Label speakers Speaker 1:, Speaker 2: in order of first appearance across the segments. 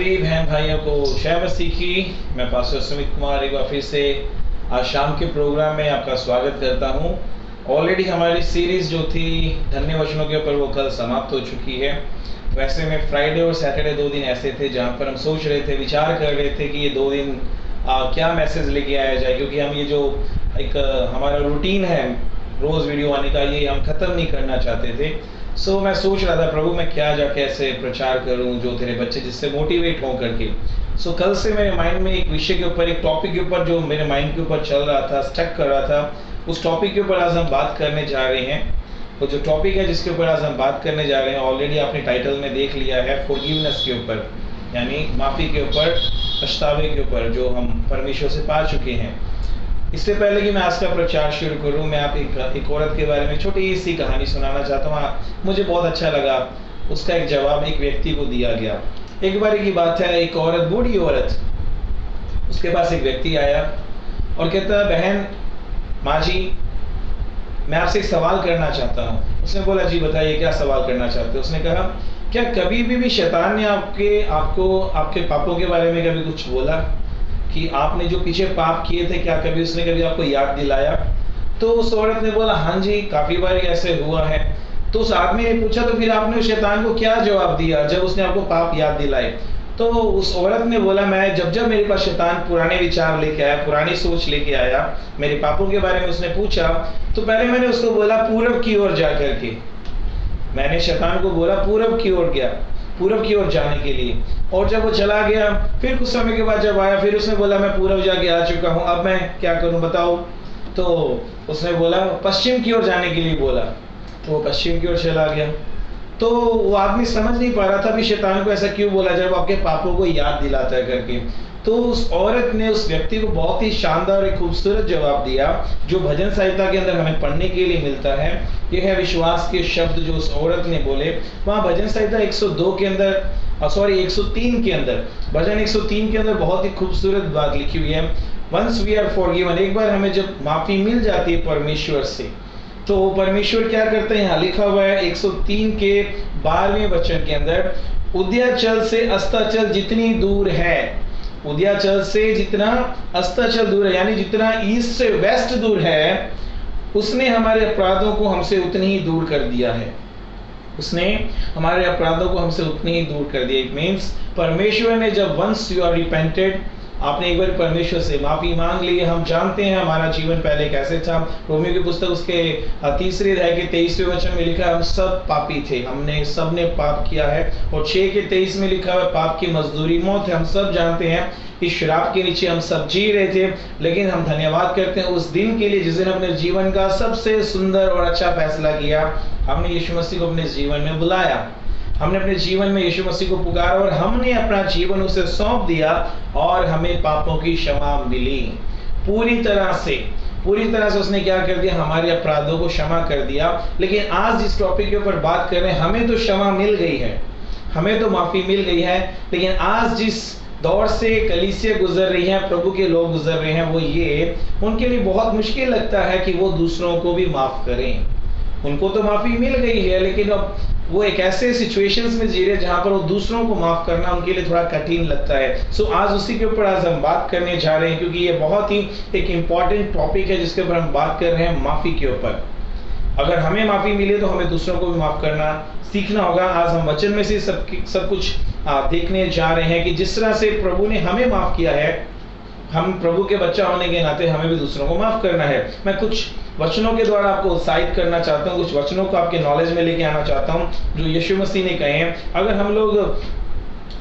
Speaker 1: सभी बहन भाइयों को जय मसीह की। मैं पास्टर सुमित कुमार एक बार फिर से आज शाम के प्रोग्राम में आपका स्वागत करता हूं। ऑलरेडी हमारी सीरीज जो थी धन्य वचनों के ऊपर वो कल समाप्त हो चुकी है। वैसे में फ्राइडे और सैटरडे 2 दिन ऐसे थे जहां पर हम सोच रहे थे, विचार कर रहे थे कि ये 2 दिन क्या मैसेज लेके आया जाए, क्योंकि हम ये जो एक हमारा रूटीन है रोज़ वीडियो आने का, ये हम ख़त्म नहीं करना चाहते थे। सो मैं सोच रहा था प्रभु मैं क्या जाके ऐसे प्रचार करूं जो तेरे बच्चे जिससे मोटिवेट हों करके। सो कल से मेरे माइंड में एक विषय के ऊपर, एक टॉपिक के ऊपर जो मेरे माइंड के ऊपर चल रहा था, स्टक कर रहा था, उस टॉपिक के ऊपर आज हम बात करने जा रहे हैं। वो जो टॉपिक है जिसके ऊपर आज हम बात करने जा रहे हैं, ऑलरेडी आपने टाइटल में देख लिया है, फॉरगिवनेस के ऊपर, यानी माफ़ी के ऊपर, पछतावे के ऊपर जो हम परमेश्वर से पा चुके हैं। इससे पहले कि मैं आज का प्रचार शुरू करूं, मैं आप एक औरत के बारे में छोटी सी कहानी सुनाना चाहता हूँ। मुझे बहुत अच्छा लगा, उसका एक जवाब एक व्यक्ति को दिया गया। एक बार की बात है, एक औरत, बूढ़ी औरत, उसके पास एक व्यक्ति आया और कहता, बहन माँ जी मैं आपसे एक सवाल करना चाहता हूँ। उसने बोला जी बताइए क्या सवाल करना चाहते हो। उसने कहा क्या कभी भी शैतान ने आपके पापों के बारे में कभी कुछ बोला कि आपने जो पीछे पाप किए थे, क्या कभी उसने कभी आपको याद दिलाया? तो उस औरत ने बोला हाँ जी काफी बार ऐसे हुआ है। तो उस आदमी ने पूछा तो फिर आपने उस शैतान को क्या जवाब दिया जब उसने आपको पाप याद दिलाए? तो उस औरत ने बोला मैं जब मेरे पास शैतान पुराने विचार लेके आया, पुरानी सोच लेके आया, मेरे पापों के बारे में उसने पूछा, तो पहले मैंने उसको बोला पूरब की ओर जा करके। मैंने शैतान को बोला पूरब की ओर गया, पूरब की ओर जाने के लिए। और जब वो चला गया, फिर कुछ समय के बाद जब आया, फिर उसने बोला मैं पूरब जाके आ चुका हूँ, अब मैं क्या करूँ बताओ? तो उसने बोला पश्चिम की ओर जाने के लिए बोला, तो वो पश्चिम की ओर चला गया। तो वो आदमी समझ नहीं पा रहा था भी शैतान को ऐसा क्यों बोला जब आपके पापों को याद दिलाता है करके। तो उस औरत ने उस व्यक्ति को बहुत ही शानदार एक खूबसूरत जवाब दिया जो भजन संहिता के अंदर हमें पढ़ने के लिए मिलता है। यह है विश्वास के शब्द जो उस औरत ने बोले। वहाँ भजन संहिता 102 के अंदर, 103 के अंदर, भजन 103 के अंदर बहुत ही खूबसूरत बात लिखी हुई है। वंस वी आर फॉरगिवन, एक बार हमें जब माफी मिल जाती है परमेश्वर से, तो परमेश्वर क्या करते हैं? यहाँ लिखा हुआ है 103 के 12वें वचन के अंदर, उदयाचल से अस्ताचल जितनी दूर है, उदयाचल से जितना अस्ताचल दूर है, यानी जितना ईस्ट से वेस्ट दूर है, उसने हमारे अपराधों को हमसे उतनी ही दूर कर दिया है। उसने हमारे अपराधों को हमसे उतनी ही दूर कर दिया। इट मीन्स परमेश्वर ने जब वंस यू आर रिपेंटेड, आपने एक बार परमेश्वर से माफी मांग ली है। हम जानते हैं हमारा जीवन पहले कैसे था। रोमियो की पुस्तक उसके 3 अध्याय के 23वें वचन में लिखा है हम सब पापी थे, हमने सबने पाप किया है। और 6 के 23 में लिखा है पाप की मजदूरी मौत है। हम सब जानते हैं इस श्राप के नीचे हम सब जी रहे थे, लेकिन हम धन्यवाद करते हैं उस दिन के लिए जिस दिन अपने जीवन का सबसे सुंदर और अच्छा फैसला किया। हमने यीशु मसीह को अपने जीवन में बुलाया, हमने अपने जीवन में यीशु मसीह को पुकारा और हमने अपना जीवन उसे सौंप दिया और हमें पापों की क्षमा मिली। पूरी तरह से उसने क्या कर दिया? हमारे अपराधों को क्षमा कर दिया। लेकिन आज जिस टॉपिक के ऊपर बात कर रहे हैं, हमें तो क्षमा मिल गई है, हमें तो माफी मिल गई है, लेकिन आज जिस दौर से कलीसिया गुजर रही है, प्रभु के लोग गुजर रहे हैं, वो ये, उनके लिए बहुत मुश्किल लगता है कि वो दूसरों को भी माफ करें। उनको तो माफी मिल गई है, लेकिन अब वो एक ऐसे सिचुएशंस में जी रहे जहां पर वो दूसरों को माफ करना उनके लिए थोड़ा कठिन लगता है। सो आज उसी के ऊपर आज हम बात करने जा रहे हैं, क्योंकि ये बहुत ही एक इम्पॉर्टेंट टॉपिक है जिसके ऊपर हम बात कर रहे हैं, माफी के ऊपर। अगर हमें माफी मिले तो हमें दूसरों को भी माफ करना सीखना होगा। आज हम वचन में से सब कुछ देखने जा रहे हैं कि जिस तरह से प्रभु ने हमें माफ किया है, हम प्रभु के बच्चा होने के नाते हमें भी दूसरों को माफ करना है। मैं कुछ वचनों के द्वारा आपको उत्साहित करना चाहता हूँ, कुछ वचनों को आपके नॉलेज में लेके आना चाहता हूँ जो यीशु मसीह ने कहे हैं। अगर हम लोग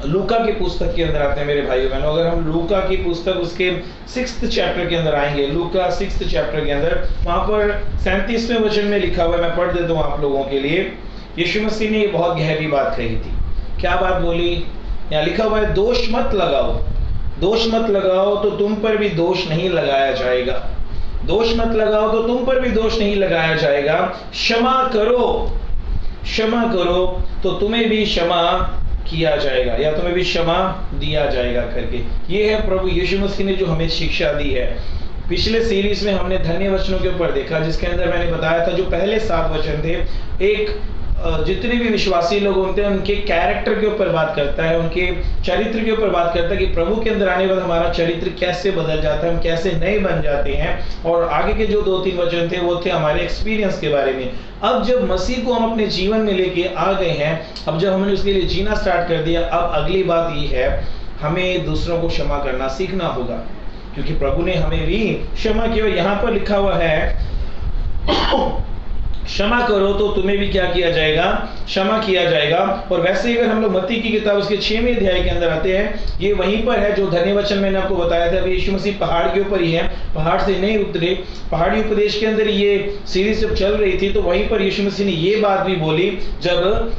Speaker 1: लूका की पुस्तक के अंदर आते हैं मेरे भाइयों बहनों, अगर हम लूका की पुस्तक उसके 6th चैप्टर के अंदर आएंगे, लूका 6th चैप्टर के अंदर, वहां पर 37वें वचन में लिखा हुआ है, मैं पढ़ देता हूँ आप लोगों के लिए। यीशु मसीह ने ये बहुत गहरी बात कही थी। क्या बात बोली? यहाँ लिखा हुआ है दोष मत लगाओ, दोष मत लगाओ तो तुम पर भी दोष नहीं लगाया जाएगा, दोष मत लगाओ तो तुम पर भी दोष नहीं लगाया जाएगा, क्षमा करो तो तुम्हें भी क्षमा किया जाएगा या तुम्हें भी क्षमा दिया जाएगा करके। ये है प्रभु यीशु मसीह ने जो हमें शिक्षा दी है। पिछले सीरीज में हमने धन्य वचनों के ऊपर देखा, जिसके अंदर मैंने बताया था जो पहले 7 वचन थे, एक जितने भी विश्वासी लोग होते हैं उनके कैरेक्टर के ऊपर बात करता है, उनके चरित्र के ऊपर बात करता है कि प्रभु के अंदर आने के बाद हमारा चरित्र कैसे बदल जाता है, हम कैसे नए बन जाते हैं। और आगे के जो 2-3 वचन थे वो थे हमारे एक्सपीरियंस के बारे में। अब जब मसीह को हम अपने जीवन में लेके आ गए हैं, अब जब हमने उसके लिए जीना स्टार्ट कर दिया, अब अगली बात ये है हमें दूसरों को क्षमा करना सीखना होगा, क्योंकि प्रभु ने हमें भी क्षमा किया। यहाँ पर लिखा हुआ है क्षमा करो तो तुम्हें भी क्या किया जाएगा, क्षमा किया जाएगा। और वैसे ही अगर हम लोग मत्ती की किताब उसके 6वें अध्याय के अंदर आते हैं, ये वहीं पर है जो धन्य वचन मैंने आपको बताया था। अभी यीशु मसीह पहाड़ के ऊपर ही है, पहाड़ से नहीं उतरे। पहाड़ी उपदेश के अंदर ये सीरीज जब चल रही थी तो वहीं पर यीशु मसीह ने ये बात भी बोली, जब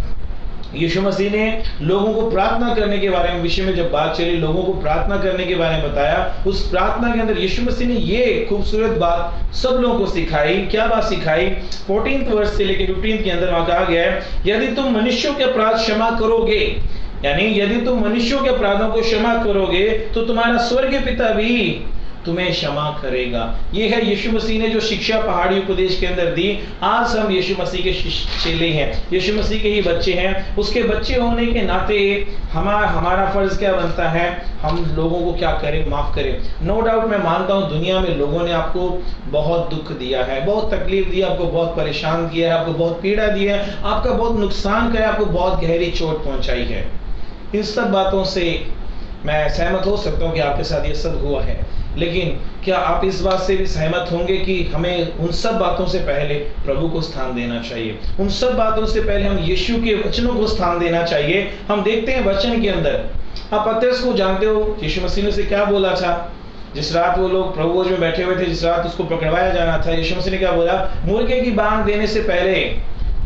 Speaker 1: यीशु मसीह ने लोगों को प्रार्थना करने के बारे में विषय में जब बात चली, लोगों को प्रार्थना करने के बारे में बताया, उस प्रार्थना के अंदर यीशु मसीह ने ये खूबसूरत बात सब लोगों को सिखाई। क्या बात सिखाई? 14th वर्ष से लेकर 15th के अंदर वहां कहा गया है, यदि तुम मनुष्यों के अपराध क्षमा करोगे, यानी यदि तुम मनुष्यों के अपराधों को क्षमा करोगे तो तुम्हारा स्वर्गीय पिता भी तुम्हें क्षमा करेगा। ये है यीशु मसीह ने जो शिक्षा पहाड़ी उपदेश के अंदर दी। आज हम यीशु मसीह के चेले हैं, यीशु मसीह के ही बच्चे हैं। उसके बच्चे होने के नाते हमारा फर्ज क्या बनता है, हम लोगों को क्या करें, माफ करें। नो डाउट मैं मानता हूं दुनिया में लोगों ने आपको बहुत दुख दिया है, बहुत तकलीफ दी, आपको बहुत परेशान किया है, आपको बहुत पीड़ा दी है, आपका बहुत नुकसान किया, आपको बहुत गहरी चोट पहुंचाई है। इन सब बातों से मैं सहमत हो सकता हूं कि आपके साथ ये सब हुआ है, लेकिन क्या आप इस बात से भी सहमत होंगे कि हमें उन सब बातों से पहले प्रभु को स्थान देना चाहिए, उन सब बातों से पहले हम यीशु के वचनों को स्थान देना चाहिए। हम देखते हैं वचन के अंदर, आप पतरस को जानते हो, यीशु मसीह ने उसे क्या बोला था? जिस रात वो लोग प्रभु भोज में बैठे हुए थे, जिस रात उसको पकड़वाया जाना था, यीशु मसीह ने क्या बोला? मुर्गे की बांग देने से पहले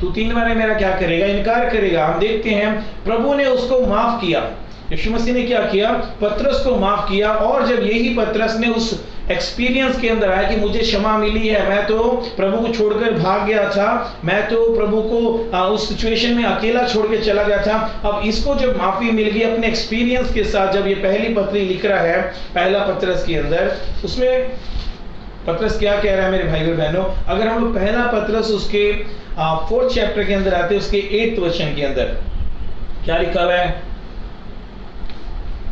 Speaker 1: तू 3 बार मेरा क्या करेगा, इनकार करेगा। हम देखते हैं प्रभु ने उसको माफ किया, यीशु मसीह ने क्या किया? पतरस को माफ किया। और जब यही पतरस ने उस एक्सपीरियंस के अंदर आया कि मुझे क्षमा मिली है, मैं तो प्रभु को छोड़कर भाग गया था, मैं तो प्रभु को उस सिचुएशन में अकेला छोड़ के चला गया था, अब इसको जब माफी मिल गई अपने एक्सपीरियंस के साथ, जब ये पहली पत्री लिख रहा है पहला पतरस के अंदर, उसमें पतरस क्या कह रहा है मेरे भाई और बहनों? अगर हम लोग पहला पतरस उसके 4th चैप्टर के अंदर आते हैं, उसके 8th वचन के अंदर क्या लिखा हुआ है?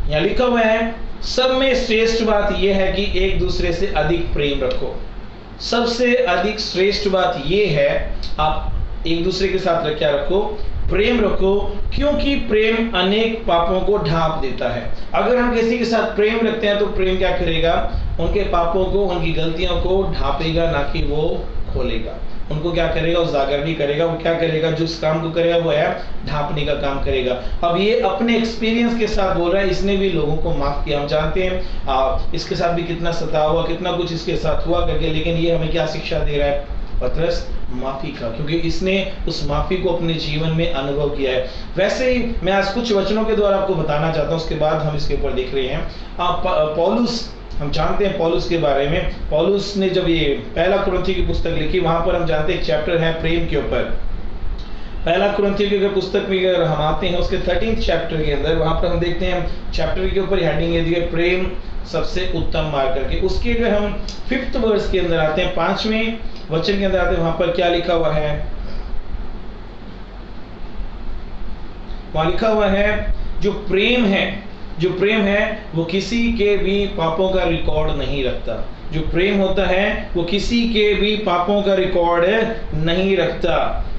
Speaker 1: यहाँ लिखा हुआ है, सब में श्रेष्ठ बात यह है कि एक दूसरे से अधिक प्रेम रखो। सबसे अधिक श्रेष्ठ बात यह है आप एक दूसरे के साथ क्या रखो? प्रेम रखो, क्योंकि प्रेम अनेक पापों को ढांप देता है। अगर हम किसी के साथ प्रेम रखते हैं तो प्रेम क्या करेगा? उनके पापों को, उनकी गलतियों को ढांपेगा, ना कि वो खोलेगा। उनको क्या करेगा? उजागर नहीं करेगा। वो क्या करेगा? जिस काम को करेगा वो है ढांपने का काम करेगा। अब ये अपने एक्सपीरियंस के साथ बोल रहा है, इसने भी लोगों को माफ किया। हम जानते हैं इसके साथ भी कितना सताव हुआ, कितना कुछ इसके साथ हुआ करके, लेकिन ये हमें क्या शिक्षा दे रहा है? पतरस, माफी का, क्योंकि इसने उस माफी को अपने जीवन में अनुभव किया है। वैसे ही मैं आज कुछ वचनों के द्वारा आपको बताना चाहता हूँ, उसके बाद हम इसके ऊपर देख रहे हैं। पौलुस, हम जानते हैं पौलुस के बारे में। पौलुस ने जब ये पहला कुरिन्थी की पुस्तक लिखी, वहां पर हम जानते हैं एक चैप्टर है प्रेम के ऊपर। पहला कुरिन्थी की पुस्तक में अगर हम आते हैं उसके 13th चैप्टर के अंदर, वहां पर हम देखते हैं चैप्टर के ऊपर हेडिंग है दी है प्रेम सबसे उत्तम मार्ग करके। उसके अगर हम 5th वर्ष के अंदर आते हैं, 5वें वचन के अंदर आते हैं, वहां पर क्या लिखा हुआ है? वहां लिखा हुआ है जो प्रेम है वो किसी के भी पापों का रिकॉर्ड नहीं रखता। जो प्रेम होता है वो किसी के भी पापों का रिकॉर्ड नहीं रखता।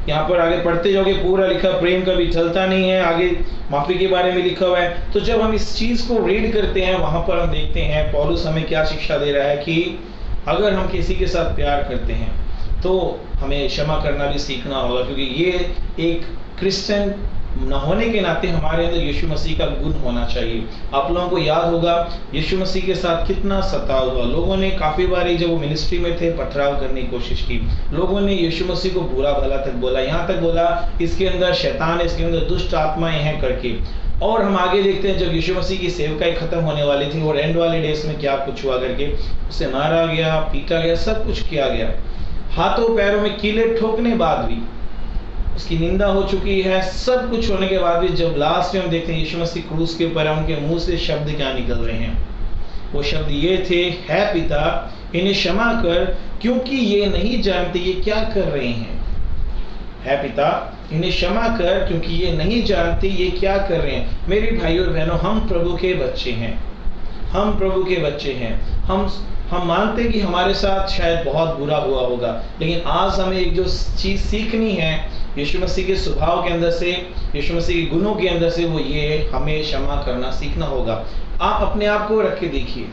Speaker 1: यहाँ पर आगे पढ़ते जाओगे, पूरा लिखा, प्रेम कभी छलता नहीं है, आगे माफी के बारे में लिखा हुआ है। तो जब हम इस चीज को रीड करते हैं, वहां पर हम देखते हैं पौलुस हमें क्या शिक्षा दे रहा है कि अगर हम किसी के साथ प्यार करते हैं तो हमें क्षमा करना भी सीखना होगा, क्योंकि ये एक क्रिश्चियन न होने के नाते हमारे अंदर यीशु मसीह का गुण होना चाहिए। आप लोगों को याद होगा यीशु मसीह के साथ कितना सताव हुआ। लोगों ने काफी बारी जब वो मिनिस्ट्री में थे पथराव करने की कोशिश की। लोगों ने यीशु मसीह को बुरा भला तक बोला, यहाँ तक बोला इसके अंदर शैतान है, इसके अंदर दुष्ट आत्माएं हैं करके। और हम आगे देखते हैं जब यीशु मसीह की सेवकाई खत्म होने वाली थी और एंड वाले डेज में क्या कुछ हुआ करके, उसे मारा गया, पीटा गया, सब कुछ किया गया। हाथों पैरों में कीले ठोकने बाद भी उसकी निंदा हो चुकी है। सब कुछ होने के बाद भी जब लास्ट में हम देखते हैं यीशु मसीह क्रूस के ऊपर, उनके मुंह से शब्द क्या निकल रहे हैं? वो शब्द ये थे, है पिता इन्हें क्षमा कर, क्योंकि ये नहीं जानते ये क्या कर रहे हैं। है पिता इन्हें क्षमा कर, क्योंकि ये नहीं जानते ये क्या कर रहे हैं। मेरे भाइयों और बहनों, हम प्रभु के बच्चे हैं, हम प्रभु के बच्चे हैं। हम मानते हैं कि हमारे साथ शायद बहुत बुरा हुआ होगा, लेकिन आज हमें एक जो चीज़ सीखनी है यीशु मसीह के स्वभाव के अंदर से, यीशु मसीह के गुणों के अंदर से, वो ये हमें क्षमा करना सीखना होगा। आप अपने आप को रख के देखिए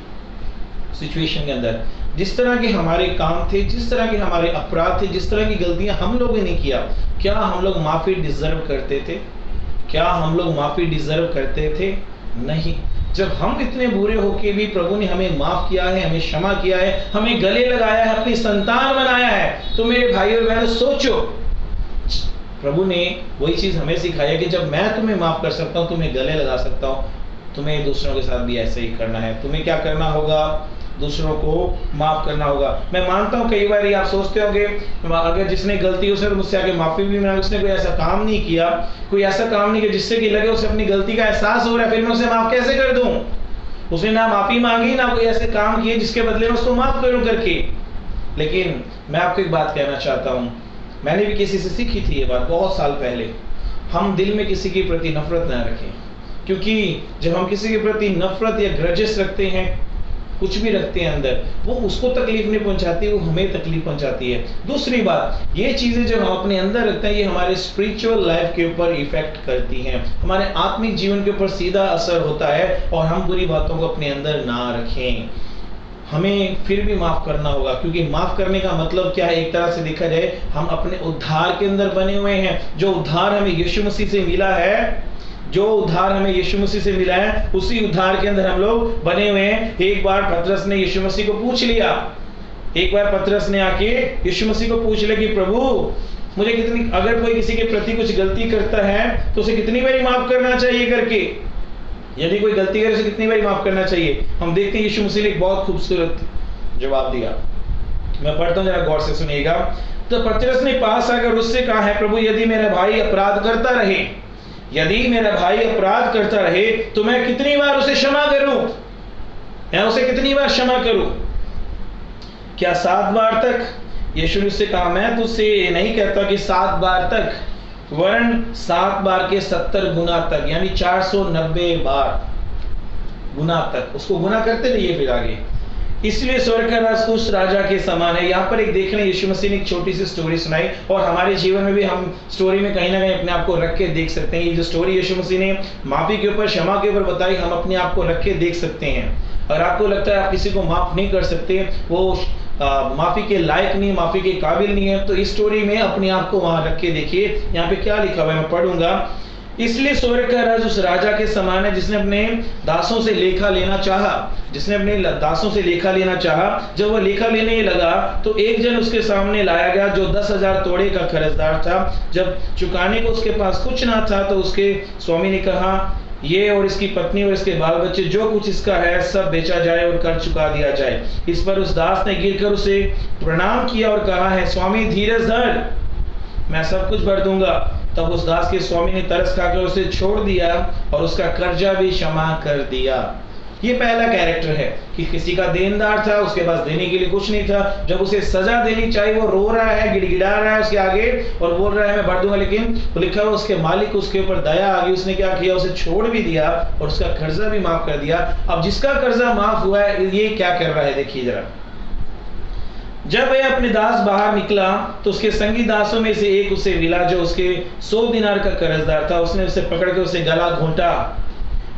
Speaker 1: सिचुएशन के अंदर, जिस तरह के हमारे काम थे, जिस तरह के हमारे अपराध थे, जिस तरह की गलतियां हम लोगों ने किया, क्या हम लोग माफ़ी डिजर्व करते थे? क्या हम लोग माफ़ी डिजर्व करते थे? नहीं। जब हम इतने बुरे होके भी प्रभु ने हमें माफ़ किया है, हमें क्षमा किया है, हमें गले लगाया है, अपनी संतान बनाया है, तो मेरे भाइयों और बहनों सोचो, प्रभु ने वही चीज़ हमें सिखाया कि जब मैं तुम्हें माफ़ कर सकता हूँ, तुम्हें गले लगा सकता हूँ, तुम्हें दूसरों के साथ भी ऐसे ही करना है। तुम्हें क्या करना होगा? दूसरों को माफ़ करना होगा। मैं मानता हूँ कई बार आप सोचते होंगे, अगर जिसने गलती उसने तो मुझसे आके माफ़ी भी मांगी, उसने कोई ऐसा काम नहीं किया, कोई ऐसा काम नहीं किया जिससे कि लगे उसे अपनी गलती का एहसास हो रहा है, फिर मैं उसे माफ़ कैसे कर दूँ? उसने ना माफ़ी मांगी, ना कोई ऐसे काम किए जिसके बदले में उसको माफ़ करूँ करके। लेकिन मैं आपको एक बात कहना चाहता हूँ, मैंने भी किसी से सीखी थी ये बात बहुत साल पहले। हम दिल में किसी के प्रति नफरत ना रखें, क्योंकि जब हम किसी के प्रति नफरत या ग्रजेस रखते हैं, कुछ भी रखते हैं अंदर, वो उसको तकलीफ नहीं पहुंचाती, वो हमें तकलीफ पहुंचाती है। दूसरी बात, ये चीज़ें जब हम अपने अंदर रखते हैं, ये हमारे स्पिरिचुअल लाइफ के ऊपर इफेक्ट करती हैं, हमारे आत्मिक जीवन के ऊपर सीधा असर होता है, और हम बुरी बातों को अपने अंदर ना रखें। हमें फिर भी माफ़ करना होगा, क्योंकि माफ़ करने का मतलब क्या है? एक तरह से देखा जाए, हम अपने उद्धार के अंदर बने हुए हैं। जो उद्धार हमें यीशु मसीह से मिला है, जो उद्धार हमें यीशु मसीह से मिला है, उसी उद्धार के अंदर हम लोग बने हुए हैं। एक बार पतरस ने यीशु मसीह को पूछ लिया, एक बार पतरस ने आके यीशु मसीह को पूछ लिया कि प्रभु, मुझे कितनी, अगर कोई किसी के प्रति कुछ गलती करता है तो उसे कितनी बारी माफ करना चाहिए करके, यदि कोई गलती करे उसे कितनी बारी माफ करना चाहिए? हम देखते हैं यीशु मसीह ने एक बहुत खूबसूरत जवाब दिया। मैं पढ़ता हूँ, जरा गौर से सुनिएगा। तो पतरस ने पास आकर उससे कहा है, प्रभु यदि मेरा भाई अपराध करता रहे, यदि मेरा भाई अपराध करता रहे तो मैं कितनी बार उसे क्षमा करूं? मैं उसे कितनी बार क्षमा करूं? क्या 7 बार तक? यीशु ने उससे कहा, मैं तुझसे नहीं कहता कि 7 बार तक, वरन 7 बार के 70 गुना तक, यानी 490 बार गुना तक उसको गुना करते रहिए। फिर आगे, इसलिए स्वर्ग का राज उस राजा के समान है। यहाँ पर एक देख लें, यीशु मसीह ने एक छोटी सी स्टोरी सुनाई, और हमारे जीवन में भी हम स्टोरी में कहीं ना कहीं अपने आप को रख के देख सकते हैं। ये जो स्टोरी यीशु मसीह ने माफ़ी के ऊपर, क्षमा के ऊपर बताई, हम अपने आप को रख के देख सकते हैं। अगर आपको लगता है आप किसी को माफ़ नहीं कर सकते, वो माफ़ी के लायक नहीं, माफ़ी के काबिल नहीं है, तो इस स्टोरी में अपने आप को वहाँ रख के देखिए। यहाँ पे क्या लिखा हुआ है, मैं पढ़ूंगा। इसलिए स्वर्ग का राज उस राजा के समान है जिसने अपने दासों से लेखा लेना चाहा, जिसने अपने दासों से लेखा लेना चाहा। जब वह लेखा लेने लगा तो एक जन उसके सामने लाया गया जो 10,000 तोड़े का कर्जदार था। जब चुकाने को उसके पास कुछ ना था तो उसके स्वामी ने कहा, ये और इसकी पत्नी और इसके बाल बच्चे, जो कुछ इसका है, सब बेचा जाए और कर्ज चुका दिया जाए। इस पर उस दास ने गिरकर उसे प्रणाम किया और कहा है, स्वामी धीरज धर, मैं सब कुछ भर दूंगा। तब उस दास के स्वामी ने तरस खाकर उसे छोड़ दिया और उसका कर्जा भी क्षमा कर दिया। ये पहला कैरेक्टर है कि किसी का देनदार था, उसके पास देने के लिए कुछ नहीं था। जब उसे सजा देनी चाहिए, वो रो रहा है, गिड़गिड़ा रहा है उसके आगे और बोल रहा है मैं भर दूंगा, लेकिन लिखा हुआ उसके मालिक उसके ऊपर दया आ गई, उसने क्या किया, उसे छोड़ भी दिया और उसका कर्जा भी माफ कर दिया। अब जिसका कर्जा माफ हुआ है, ये क्या कर रहा है, देखिए जरा। जब वह अपने दास बाहर निकला तो उसके संगी दासों में से एक उसे मिला जो उसके 100 दिनार का कर्जदार था। उसने उसे पकड़ के उसे गला घोंटा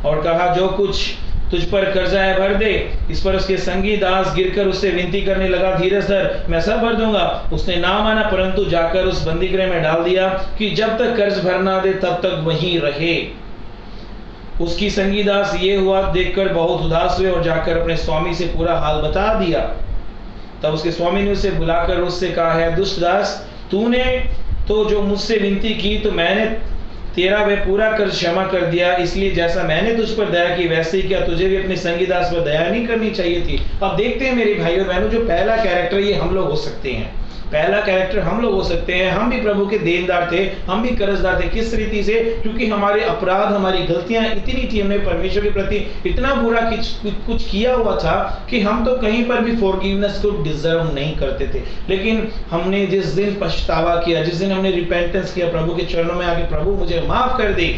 Speaker 1: और कहा, जो कुछ तुझ पर कर्जा है भर दे। इस पर उसके संगी दास गिरकर उससे विनती करने लगा, धीरज धर, मैं सब भर दूंगा। उसने ना माना, परंतु जाकर उस बंदीगृह में डाल दिया कि जब तक कर्ज भर ना दे तब तक वहीं रहे। उसकी संगी दास ये हुआ देखकर बहुत उदास हुए और जाकर अपने स्वामी से पूरा हाल बता दिया। तब उसके स्वामी ने उसे बुलाकर उससे कहा है, दुष्ट दास, तूने तो जो मुझसे विनती की तो मैंने तेरा वह पूरा कर्ज क्षमा कर दिया। इसलिए जैसा मैंने तुझ पर दया की वैसे ही क्या तुझे भी अपने संगी दास पर दया नहीं करनी चाहिए थी? अब देखते हैं मेरे भाइयों बहनों, जो पहला कैरेक्टर ये हम लोग हो सकते हैं। पहला कैरेक्टर हम लोग हो सकते हैं, हम भी प्रभु के देनदार थे, हम भी कर्जदार थे। किस रीति से? क्योंकि हमारे अपराध, हमारी गलतियां इतनी थी, हमने परमेश्वर के प्रति इतना बुरा कुछ किया हुआ था कि हम तो कहीं पर भी फॉरगिवनेस को डिजर्व नहीं करते थे। लेकिन हमने जिस दिन पछतावा किया, जिस दिन हमने रिपेंटेंस किया, प्रभु के चरणों में आके प्रभु मुझे माफ कर दे,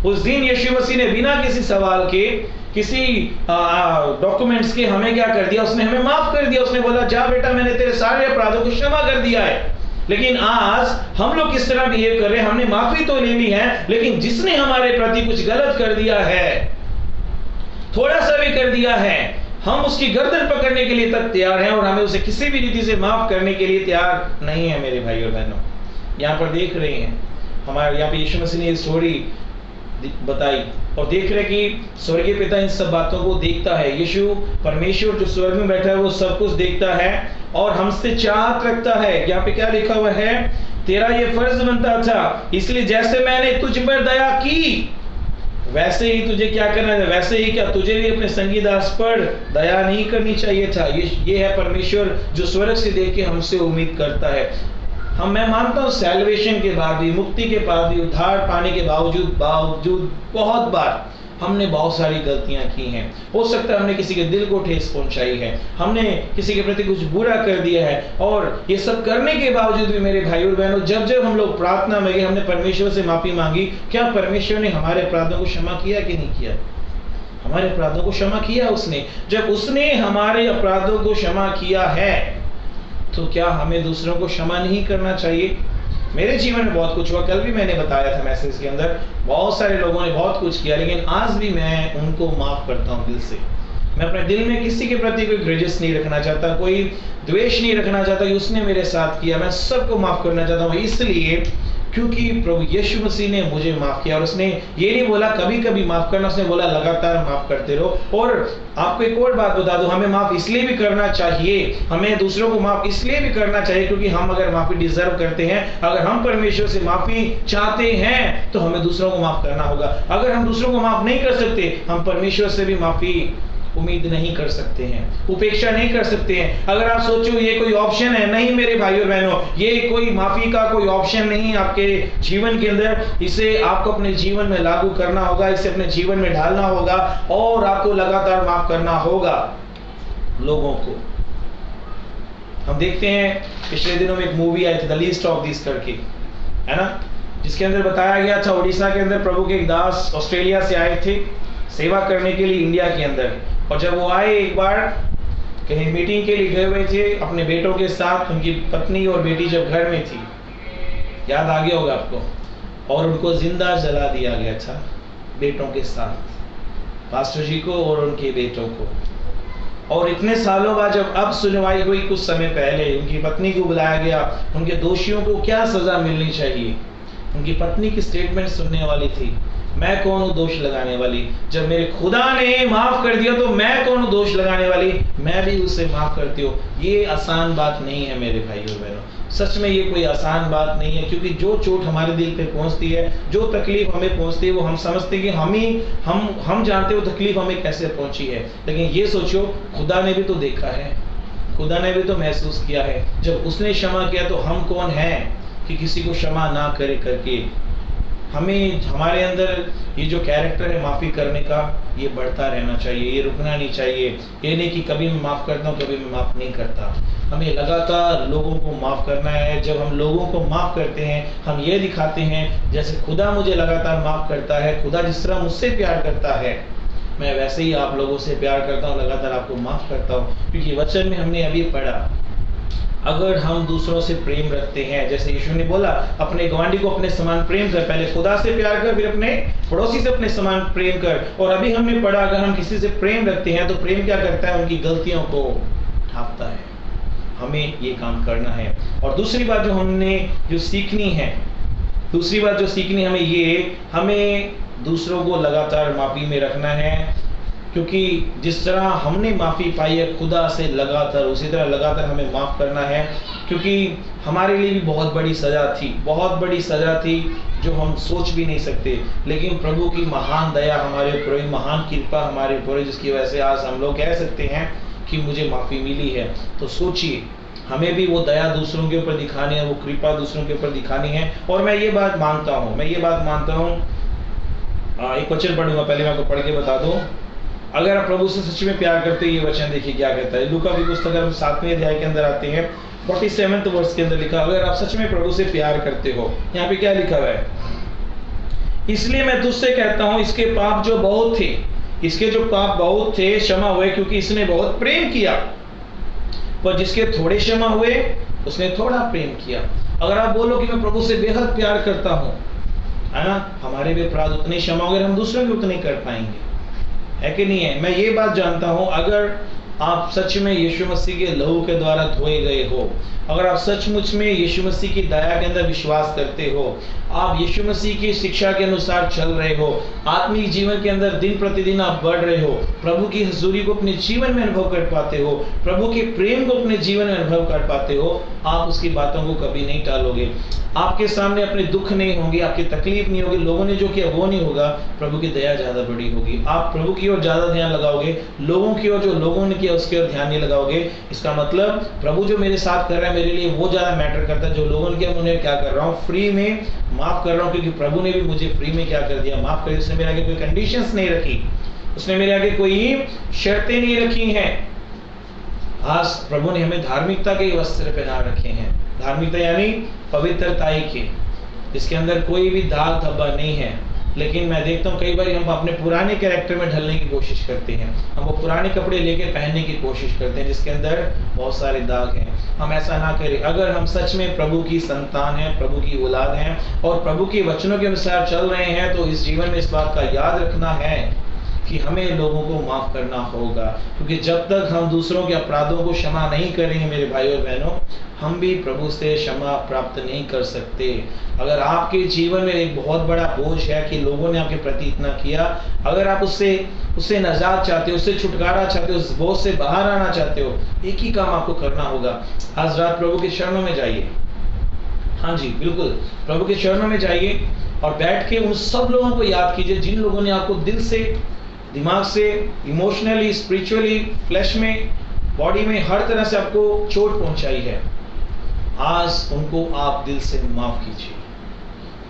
Speaker 1: उस दिन यीशु मसीह ने बिना किसी सवाल के, किसी डॉक्यूमेंट्स के हमें क्या कर दिया? उसने हमें माफ कर दिया। उसने बोला, जा बेटा, मैंने तेरे सारे अपराधों को क्षमा कर दिया है। लेकिन आज हम लोग किस तरह बिहेव कर रहे हैं? हमने माफी तो ले ली है, लेकिन जिसने हमारे प्रति कुछ गलत कर दिया है, थोड़ा सा भी कर दिया है, हम उसकी गर्दन पकड़ने के लिए तक तैयार हैं और हमें उसे किसी भी रीति से माफ करने के लिए तैयार नहीं है। मेरे भाई और बहनों, यहाँ पर देख रहे हैं, हमारे यहाँ पे यीशु मसीह ने ये स्टोरी बताई और देख रहे कि स्वर्गीय पिता इन सब बातों को देखता है। यीशु परमेश्वर जो स्वर्ग में बैठा है वो सब कुछ देखता है और हमसे चाहत रखता है। यहाँ पे क्या लिखा हुआ है? तेरा ये फर्ज बनता था, इसलिए जैसे मैंने तुझ पर दया की वैसे ही तुझे क्या करना है? वैसे ही क्या तुझे भी अपने संगी दास पर दया नहीं करनी चाहिए था? ये है परमेश्वर जो स्वर्ग से देख के हमसे उम्मीद करता है। मैं मानता हूँ सैल्वेशन के बाद भी, मुक्ति के बाद भी, उद्धार पाने के बावजूद बहुत बार हमने बहुत सारी गलतियां की हैं। हो सकता है हमने किसी के दिल को ठेस पहुंचाई है, हमने किसी के प्रति कुछ बुरा कर दिया है, और ये सब करने के बावजूद भी मेरे भाई और बहनों, जब जब हम लोग प्रार्थना में गए, हमने परमेश्वर से माफी मांगी, क्या परमेश्वर ने हमारे अपराधों को क्षमा किया कि नहीं किया? हमारे अपराधों को क्षमा किया उसने। जब उसने हमारे अपराधों को क्षमा किया है तो क्या हमें दूसरों को क्षमा नहीं करना चाहिए? मेरे जीवन में बहुत कुछ हुआ, कल भी मैंने बताया था मैसेज के अंदर, बहुत सारे लोगों ने बहुत कुछ किया, लेकिन आज भी मैं उनको माफ करता हूँ दिल से। मैं अपने दिल में किसी के प्रति कोई ग्रजेस नहीं रखना चाहता, कोई द्वेष नहीं रखना चाहता कि उसने मेरे साथ किया। मैं सबको माफ करना चाहता हूँ, इसलिए क्योंकि प्रभु यीशु मसीह ने मुझे माफ किया। और उसने ये नहीं बोला कभी कभी माफ करना, उसने बोला लगातार माफ करते रहो। और आपको एक और बात बता दूं, हमें माफ इसलिए भी करना चाहिए, हमें दूसरों को माफ इसलिए भी करना चाहिए क्योंकि हम अगर माफी डिजर्व करते हैं, अगर हम परमेश्वर से माफी चाहते हैं तो हमें दूसरों को माफ करना होगा। अगर हम दूसरों को माफ नहीं कर सकते, हम परमेश्वर से भी माफी उम्मीद नहीं कर सकते हैं, उपेक्षा नहीं कर सकते हैं। अगर आप सोचो ये कोई ऑप्शन है, नहीं मेरे भाइयों और बहनों, ये कोई माफी का कोई ऑप्शन नहीं आपके जीवन के अंदर। इसे आपको अपने जीवन में लागू करना होगा, इसे अपने जीवन में ढालना होगा और आपको लगातार माफ करना होगा लोगों को। हम देखते हैं पिछले दिनों में एक मूवी आई थी, द लीस्ट ऑफ दिस करके, है ना, जिसके अंदर बताया गया था उड़ीसा के अंदर प्रभु के एक दास ऑस्ट्रेलिया से आए थे सेवा करने के लिए इंडिया के अंदर। और जब वो आए, एक बार कहीं मीटिंग के लिए गए हुए थे अपने बेटों के साथ, उनकी पत्नी और बेटी जब घर में थी, याद आ गया होगा आपको, और उनको जिंदा जला दिया गया था बेटों के साथ, पास्टर जी को और उनके बेटों को। और इतने सालों बाद जब अब सुनवाई हुई, कुछ समय पहले उनकी पत्नी को बुलाया गया, उनके दोषियों को क्या सजा मिलनी चाहिए। उनकी पत्नी की स्टेटमेंट सुनने वाली थी, मैं कौन हूँ दोष लगाने वाली, जब मेरे खुदा ने माफ कर दिया तो मैं कौन हूँ दोष लगाने वाली, मैं भी उसे माफ करती हूँ। ये आसान बात नहीं है मेरे भाइयों बहनों, सच में ये कोई आसान बात नहीं है, क्योंकि जो चोट हमारे दिल पे पहुंचती है, जो तकलीफ हमें पहुंचती है, वो हम समझते हैं कि हम जानते हो तकलीफ हमें कैसे पहुंची है। लेकिन ये सोचो, खुदा ने भी तो देखा है, खुदा ने भी तो महसूस किया है। जब उसने क्षमा किया तो हम कौन हैं कि किसी को क्षमा ना करे करके। हमें, हमारे अंदर ये जो कैरेक्टर है माफ़ी करने का, ये बढ़ता रहना चाहिए, ये रुकना नहीं चाहिए। ये नहीं कि कभी मैं माफ़ करता हूँ, कभी मैं माफ़ नहीं करता। हमें लगातार लोगों को माफ़ करना है। जब हम लोगों को माफ़ करते हैं, हम ये दिखाते हैं जैसे खुदा मुझे लगातार माफ़ करता है, खुदा जिस तरह मुझसे प्यार करता है, मैं वैसे ही आप लोगों से प्यार करता हूँ, लगातार आपको माफ़ करता हूँ। क्योंकि वचन में हमने अभी पढ़ा, अगर हम दूसरों से प्रेम रखते हैं, जैसे यीशु ने बोला अपने गवांडी को अपने समान प्रेम कर, पहले खुदा से प्यार कर, फिर अपने पड़ोसी से अपने समान प्रेम कर। और अभी हमने पढ़ा, अगर हम किसी से प्रेम रखते हैं तो प्रेम क्या करता है, उनकी गलतियों को ढांपता है। हमें ये काम करना है। और दूसरी बात जो सीखनी है, हमें ये, हमें दूसरों को लगातार माफी में रखना है। क्योंकि जिस तरह हमने माफ़ी पाई है खुदा से लगातार, उसी तरह लगातार हमें माफ़ करना है। क्योंकि हमारे लिए भी बहुत बड़ी सज़ा थी जो हम सोच भी नहीं सकते। लेकिन प्रभु की महान दया हमारे ऊपर, महान कृपा हमारे ऊपर, जिसकी वजह से आज हम लोग कह सकते हैं कि मुझे माफ़ी मिली है। तो सोचिए, हमें भी वो दया दूसरों के ऊपर दिखानी है, वो कृपा दूसरों के ऊपर दिखानी है। और मैं ये बात मानता हूँ, एक वचन पढ़ूंगा, पहले मैं आपको पढ़ के बता दूं। अगर आप प्रभु से सच में प्यार करते हो, ये वचन देखिए क्या कहता है। लूका की पुस्तक हम 7वें अध्याय के अंदर आते हैं, 47वें वर्ष के अंदर लिखा, अगर आप सच में प्रभु से प्यार करते हो, यहाँ पे क्या लिखा हुआ है, इसलिए मैं तुझसे कहता हूं इसके पाप जो बहुत थे, इसके जो पाप बहुत थे क्षमा हुए, क्योंकि इसने बहुत प्रेम किया। पर जिसके थोड़े क्षमा हुए उसने थोड़ा प्रेम किया। अगर आप बोलो कि मैं प्रभु से बेहद प्यार करता हूं, है ना, हमारे भी अपराध उतने क्षमा होंगे, हम दूसरों के उतने कर पाएंगे, है कि नहीं है। मैं ये बात जानता हूं, अगर आप सच में यीशु मसीह के लहू के द्वारा धोए गए हो, अगर आप सचमुच में यीशु मसीह की दया के अंदर विश्वास करते हो, आप यीशु मसीह की शिक्षा के अनुसार चल रहे हो, आत्मिक जीवन के अंदर दिन प्रतिदिन आप बढ़ रहे हो, प्रभु की हजूरी को अपने जीवन में अनुभव कर पाते हो, प्रभु के प्रेम को अपने जीवन में अनुभव कर पाते हो, आप उसकी बातों को कभी नहीं टालोगे। आपके सामने अपने दुख नहीं होंगे, आपकी तकलीफ नहीं होगी, लोगों ने जो किया वो नहीं होगा, प्रभु की दया ज्यादा बड़ी होगी। आप प्रभु की ओर ज्यादा ध्यान लगाओगे, लोगों की ओर जो लोगों ने किया उसकी ओर ध्यान नहीं लगाओगे। इसका मतलब प्रभु जो मेरे साथ कर रहा है मेरे लिए वो ज्यादा मैटर करता है, जो लोगों ने किया उन्हें क्या कर रहा हूँ, फ्री में माफ कर रहा हूँ, क्योंकि प्रभु ने भी मुझे फ्री में क्या कर दिया, माफ कर दिया। उसने मेरे आगे कोई कंडीशंस नहीं रखी, उसने मेरे आगे कोई शर्तें नहीं रखी हैं। आज प्रभु ने हमें धार्मिकता के वस्त्र पहना रखे हैं, धार्मिकता यानी पवित्रताई के, इसके अंदर कोई भी दाग धब्बा नहीं है। लेकिन मैं देखता हूँ कई बार हम अपने पुराने कैरेक्टर में ढलने की कोशिश करते हैं, हम वो पुराने कपड़े लेके पहनने की कोशिश करते हैं जिसके अंदर बहुत सारे दाग हैं। हम ऐसा ना करें। अगर हम सच में प्रभु की संतान हैं, प्रभु की औलाद हैं और प्रभु के वचनों के अनुसार चल रहे हैं, तो इस जीवन में इस बात का याद रखना है कि हमें लोगों को माफ करना होगा, क्योंकि जब तक हम दूसरों के अपराधों को क्षमा नहीं करेंगे मेरे भाई और बहनों, हम भी प्रभु से क्षमा प्राप्त नहीं कर सकते। अगर आपके जीवन में एक बहुत बड़ा बोझ है कि लोगों ने आपके प्रति इतना किया, अगर आप उससे नजात चाहते हो, उससे छुटकारा चाहते हो, उस बोझ से बाहर आना चाहते हो, एक ही काम आपको करना होगा, आज रात प्रभु के चरणों में जाइए। हाँ जी बिल्कुल, प्रभु के चरणों में जाइए और बैठ के उन सब लोगों को याद कीजिए जिन लोगों ने आपको दिल से, दिमाग से, इमोशनली, स्पिरिचुअली, फ्लैश में, बॉडी में, हर तरह से आपको चोट पहुंचाई है। आज उनको आप दिल से माफ कीजिए।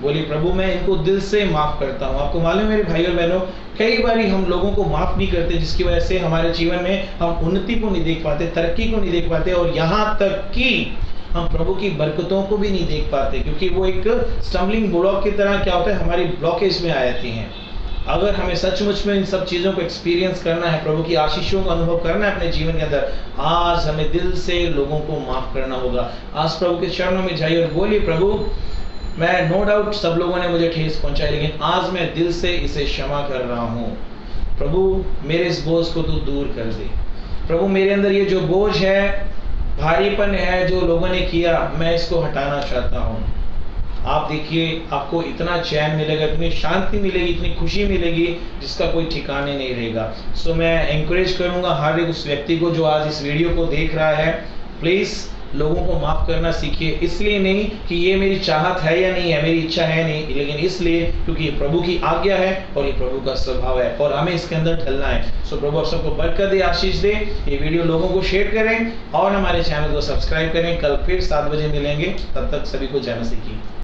Speaker 1: बोलिए प्रभु मैं इनको दिल से माफ करता हूँ। आपको मालूम है मेरे भाई और बहनों, कई बार हम लोगों को माफ नहीं करते, जिसकी वजह से हमारे जीवन में हम उन्नति को नहीं देख पाते, तरक्की को नहीं देख पाते, और यहाँ तक कि हम प्रभु की बरकतों को भी नहीं देख पाते, क्योंकि वो एक स्टम्बलिंग ब्लॉक की तरह क्या होता है, हमारी ब्लॉकेज में आ जाती हैं। अगर हमें सचमुच में इन सब चीज़ों को एक्सपीरियंस करना है, प्रभु की आशीषों का अनुभव करना है अपने जीवन के अंदर, आज हमें दिल से लोगों को माफ करना होगा। आज प्रभु के चरणों में जाइए और बोलिए प्रभु मैं, नो डाउट सब लोगों ने मुझे ठेस पहुंचाई, लेकिन आज मैं दिल से इसे क्षमा कर रहा हूँ। प्रभु मेरे इस बोझ को तू दूर कर दे। प्रभु मेरे अंदर ये जो बोझ है, भारीपन है जो लोगों ने किया, मैं इसको हटाना चाहता हूँ। आप देखिए आपको इतना चैन मिलेगा, इतनी शांति मिलेगी, इतनी खुशी मिलेगी जिसका कोई ठिकाने नहीं रहेगा। सो मैं एंकरेज करूंगा हर एक उस व्यक्ति को जो आज इस वीडियो को देख रहा है, प्लीज लोगों को माफ करना सीखिए। इसलिए नहीं कि ये मेरी चाहत है या नहीं है, मेरी इच्छा है नहीं, लेकिन इसलिए क्योंकि ये प्रभु की आज्ञा है और ये प्रभु का स्वभाव है और हमें इसके अंदर ढलना है। सो प्रभु आप सबको बरकत दे, आशीष दे। ये वीडियो लोगों को शेयर करें और हमारे चैनल को सब्सक्राइब करें। कल फिर 7 बजे मिलेंगे, तब तक सभी को जय मसीह की।